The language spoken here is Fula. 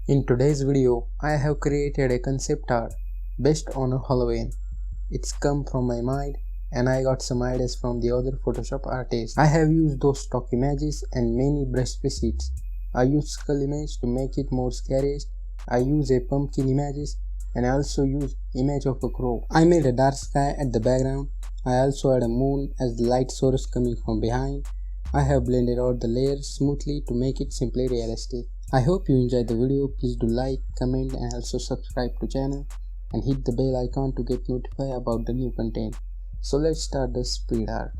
In today's video, I have created a concept art based on Halloween. It's come from my mind and I got some ideas from the other Photoshop artists. I have used those stock images and many brush presets. I used skull image to make it more scariest. I use a pumpkin images and I also use image of a crow. I made a dark sky at the background. I also had a moon as the light source coming from behind. I have blended out the layers smoothly to make it simply realistic. I hope you enjoyed the video. Please do like, comment and also subscribe to channel and hit the bell icon to get notified about the new content. So let's start the speed art.